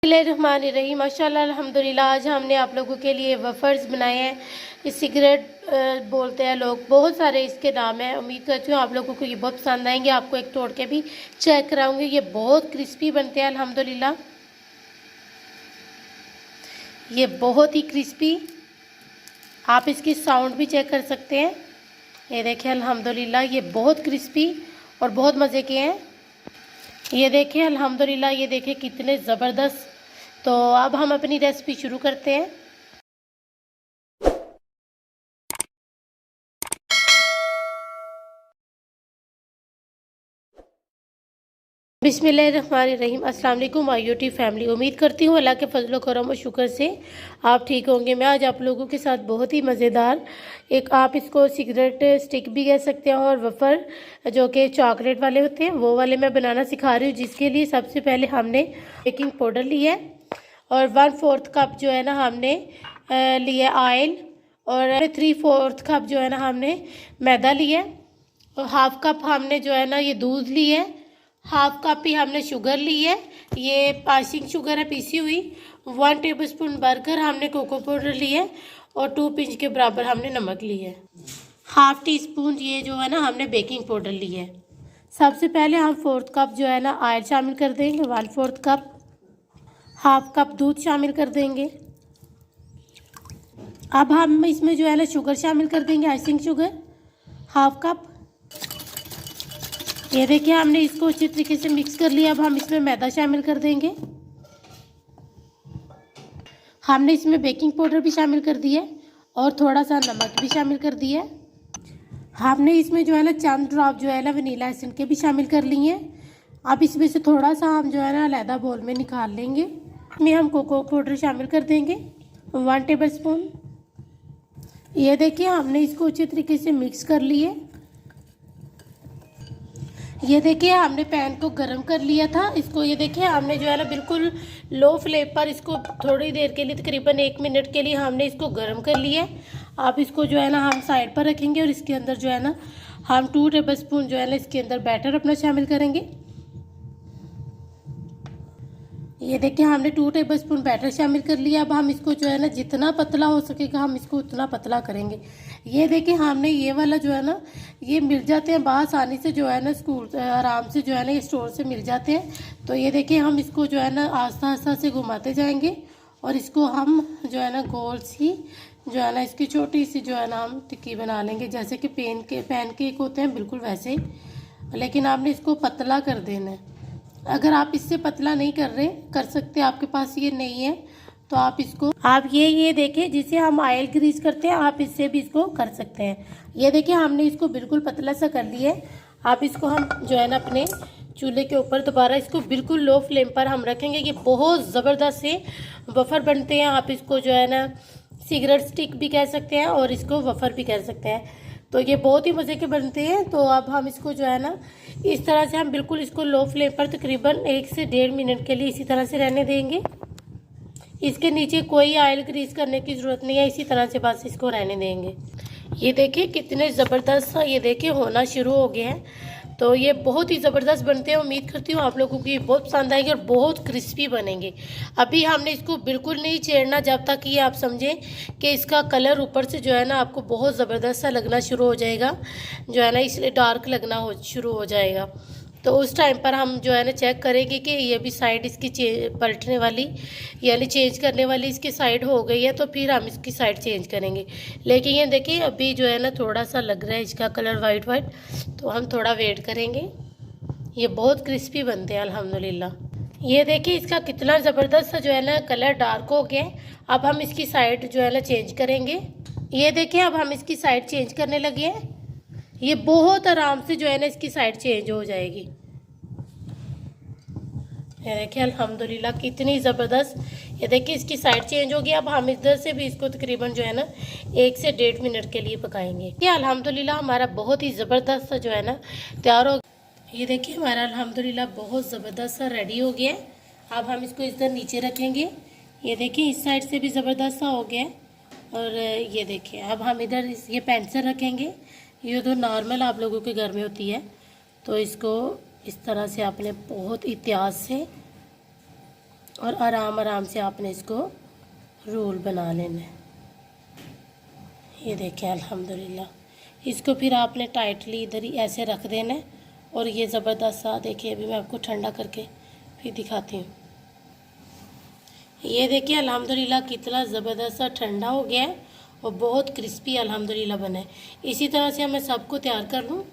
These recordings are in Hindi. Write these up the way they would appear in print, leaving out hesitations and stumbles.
बिस्मिल्लाहिर्रहमानिर्रहीम। माशाल्लाह अल्हम्दुलिल्लाह। आज हमने आप लोगों के लिए वफ़र्स बनाए हैं। ये सिगरेट बोलते हैं लोग, बहुत सारे इसके नाम हैं। उम्मीद करती हूँ आप लोगों को ये बहुत पसंद आएंगे। आपको एक तोड़ के भी चेक कराऊंगी। ये बहुत क्रिस्पी बनते हैं अल्हम्दुलिल्लाह। ये बहुत ही क्रिस्पी, आप इसकी साउंड भी चेक कर सकते हैं। ये देखिए अल्हम्दुलिल्लाह, ये बहुत क्रिस्पी और बहुत मज़े के हैं। ये देखिए अल्हम्दुलिल्लाह, ये देखिए कितने ज़बरदस्त। तो अब हम अपनी रेसिपी शुरू करते हैं। बिस्मिल्लाहिर्रहमानिर्रहीम। अस्सलाम वालेकुम माय यूट्यूब फैमिली। उम्मीद करती हूँ अल्लाह के फजल करम और शुक्र से आप ठीक होंगे। मैं आज आप लोगों के साथ बहुत ही मज़ेदार एक, आप इसको सिगरेट स्टिक भी कह सकते हैं, और वफ़र जो कि चॉकलेट वाले होते हैं वो वाले मैं बनाना सिखा रही हूँ। जिसके लिए सबसे पहले हमने बेकिंग पाउडर लिया है और 1/4 कप जो है ना हमने लिया ऑयल, और 3/4 कप जो है ना हमने मैदा लिया, और 1/2 कप हमने जो है ना ये दूध लिया है, 1/2 कप ही हमने शुगर ली है। ये पासिंग शुगर है पीसी हुई। 1 टेबलस्पून भरकर हमने कोको पाउडर लिया है, और 2 पिंच के बराबर हमने नमक लिया है। 1/2 टीस्पून ये जो है ना हमने बेकिंग पाउडर लिया है। सबसे पहले हम 4 कप जो है ना ऑयल शामिल कर देंगे, 1/4 कप, 1/2 कप दूध शामिल कर देंगे। अब हम इसमें जो है ना शुगर शामिल कर देंगे, आइसिंग शुगर 1/2 कप। ये देखिए हमने इसको अच्छी तरीके से मिक्स कर लिया। अब हम इसमें मैदा शामिल कर देंगे। हमने इसमें बेकिंग पाउडर भी शामिल कर दिया और थोड़ा सा नमक भी शामिल कर दिया। हमने इसमें जो है ना चंद ड्रॉप जो है ना वनीला एसेंस के भी शामिल कर लिए। अब इसमें से थोड़ा सा हम जो है ना अलहदा बोल में निकाल लेंगे। इसमें हम कोको पाउडर शामिल कर देंगे 1 टेबल स्पून। ये देखिए हमने इसको अच्छी तरीके से मिक्स कर लिए। ये देखिए हमने पैन को गरम कर लिया था इसको। ये देखिए हमने जो है ना बिल्कुल लो फ्लेम पर इसको थोड़ी देर के लिए, तकरीबन 1 मिनट के लिए हमने इसको गरम कर लिया। अब इसको जो है ना हम साइड पर रखेंगे, और इसके अंदर जो है ना हम 2 टेबल स्पून जो है ना इसके अंदर बैटर अपना शामिल करेंगे। ये देखिए हमने 2 टेबल स्पून बैटर शामिल कर लिया। अब हम इसको जो है ना जितना पतला हो सकेगा हम इसको उतना पतला करेंगे। ये देखिए हमने ये वाला जो है ना ये मिल जाते हैं बाहर आसानी से, जो है ना स्कूल आराम से जो है ना ये स्टोर से मिल जाते हैं। तो ये देखिए हम इसको जो है ना आस्ता आस्ता से घुमाते जाएंगे, और इसको हम जो है ना गोल सी जो है ना इसकी छोटी सी जो है ना हम टिक्की बना लेंगे, जैसे कि पैन केक होते हैं बिल्कुल वैसे ही। लेकिन आपने इसको पतला कर देना है। अगर आप इससे पतला नहीं कर सकते, आपके पास ये नहीं है, तो आप इसको ये देखिए जिसे हम ऑयल ग्रीस करते हैं, आप इससे भी इसको कर सकते हैं। ये देखिए हमने इसको बिल्कुल पतला सा कर लिया है। आप इसको हम जो है ना अपने चूल्हे के ऊपर दोबारा इसको बिल्कुल लो फ्लेम पर हम रखेंगे। ये बहुत ज़बरदस्त से वफ़र बनते हैं। आप इसको जो है ना सिगरेट स्टिक भी कह सकते हैं, और इसको वफ़र भी कह सकते हैं। तो ये बहुत ही मज़े के बनते हैं। तो अब हम इसको जो है ना इस तरह से हम बिल्कुल इसको लो फ्लेम पर तकरीबन 1 से 1.5 मिनट के लिए इसी तरह से रहने देंगे। इसके नीचे कोई ऑयल ग्रीस करने की ज़रूरत नहीं है, इसी तरह से बस इसको रहने देंगे। ये देखिए कितने ज़बरदस्त ये देखिए होना शुरू हो गया है। तो ये बहुत ही ज़बरदस्त बनते हैं। उम्मीद करती हूँ आप लोगों को ये बहुत पसंद आएंगे और बहुत क्रिस्पी बनेंगे। अभी हमने इसको बिल्कुल नहीं छेड़ना जब तक ये आप समझें कि इसका कलर ऊपर से जो है ना आपको बहुत ज़बरदस्त सा लगना शुरू हो जाएगा, जो है ना इसलिए डार्क लगना शुरू हो जाएगा। तो उस टाइम पर हम जो है ना चेक करेंगे कि ये भी साइड इसकी पलटने वाली यानी चेंज करने वाली इसकी साइड हो गई है, तो फिर हम इसकी साइड चेंज करेंगे। लेकिन ये देखिए अभी जो है ना थोड़ा सा लग रहा है इसका कलर वाइट वाइट, तो हम थोड़ा वेट करेंगे। ये बहुत क्रिस्पी बनते हैं अल्हम्दुलिल्लाह। ये देखिए इसका कितना ज़बरदस्त सा जो है ना कलर डार्क हो गया है। अब हम इसकी साइड जो है ना चेंज करेंगे। ये देखिए अब हम इसकी साइड चेंज करने लगे हैं। ये बहुत आराम से जो है ना इसकी साइड चेंज हो जाएगी। ये देखिए अल्हम्दुलिल्लाह कितनी ज़बरदस्त। ये देखिए इसकी साइड चेंज हो गई। अब हम इधर से भी इसको तकरीबन जो है ना 1 से 1.5 मिनट के लिए पकाएंगे। ये अल्हम्दुलिल्लाह हमारा बहुत ही ज़बरदस्त सा जो है ना तैयार हो। ये देखिए हमारा अल्हम्दुलिल्लाह बहुत ज़बरदस्त सा रेडी हो गया है। अब हम इसको इधर नीचे रखेंगे। ये देखिए इस साइड से भी ज़बरदस्त सा हो गया है। और ये देखिए अब हम इधर ये पेंसिल रखेंगे। ये तो नॉर्मल आप लोगों के घर में होती है। तो इसको इस तरह से आपने बहुत एहतियात से और आराम आराम से आपने इसको रोल बना लेना है। ये देखें अल्हम्दुलिल्लाह। इसको फिर आपने टाइटली इधर ही ऐसे रख देना है और ये ज़बरदस्त सा देखिए, अभी मैं आपको ठंडा करके फिर दिखाती हूँ। ये देखिए अल्हम्दुलिल्लाह कितना ज़बरदस्त सा ठंडा हो गया है और बहुत क्रिस्पी अल्हम्दुलिल्लाह बना है। इसी तरह से मैं सबको तैयार कर लूँ।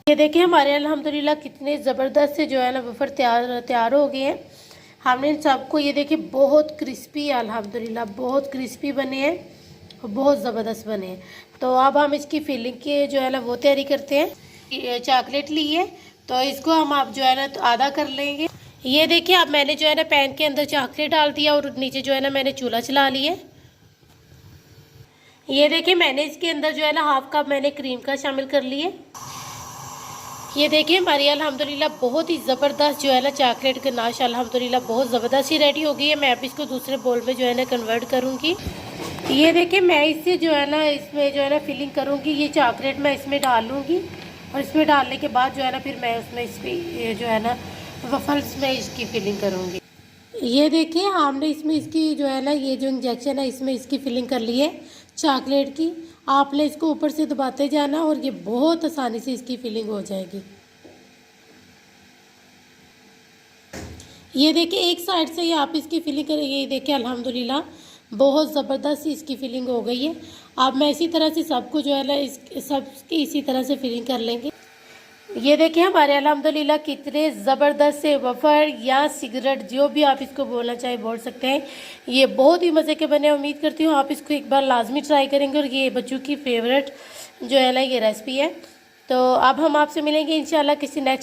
ये देखिए हमारे अल्हम्दुलिल्लाह कितने ज़बरदस्त से जो है ना वेफर तैयार हो गए हैं। हमने इन सबको, ये देखिए बहुत क्रिस्पी अल्हम्दुलिल्लाह, बहुत क्रिस्पी बने हैं और बहुत ज़बरदस्त बने हैं। तो अब हम इसकी फिलिंग की जो है ना वो तैयारी करते हैं। चॉकलेट ली है तो इसको हम आप जो है ना तो आधा कर लेंगे। ये देखिए अब मैंने जो है ना पैन के अंदर चॉकलेट डाल दिया और नीचे जो है ना मैंने चूल्हा चला लिया। ये देखिए मैंने इसके अंदर जो है ना हाफ कप मैंने क्रीम का शामिल कर लिए। ये देखिए हमारी अल्हम्दुलिल्लाह बहुत ही ज़बरदस्त जो है ना चॉकलेट गनाश अल्हम्दुलिल्लाह बहुत ज़बरदस्त ही रेडी हो गई है। मैं अब इसको दूसरे बोल में जो है ना कन्वर्ट करूँगी। ये देखिए मैं इससे जो है ना इसमें जो है ना फिलिंग करूँगी। ये चॉकलेट मैं इसमें डाल लूँगी और इसमें डालने के बाद जो है ना फिर मैं उसमें इसकी जो है ना वफ़ल्स में इसकी फिलिंग करूँगी। ये देखिए हमने इसमें इसकी जो है ना ये जो इंजेक्शन है इसमें इसकी फिलिंग कर ली है चॉकलेट की। आपने इसको ऊपर से दबाते जाना और ये बहुत आसानी से इसकी फिलिंग हो जाएगी। ये देखिए एक साइड से ही आप इसकी फिलिंग करेंगे। ये देखिए अल्हम्दुलिल्लाह बहुत ज़बरदस्त इसकी फिलिंग हो गई है। अब मैं इसी तरह से सबको जो है ना सबकी इसी तरह से फिलिंग कर लेंगे। ये देखिए हमारे अल्हम्दुलिल्लाह कितने ज़बरदस्त से वफ़र या सिगरेट जो भी आप इसको बोलना चाहे बोल सकते हैं। ये बहुत ही मज़े के बने। उम्मीद करती हूँ आप इसको एक बार लाजमी ट्राई करेंगे और ये बच्चों की फेवरेट जो है ना ये रेसिपी है। तो अब हम आपसे मिलेंगे इंशाल्लाह किसी नेक्स्ट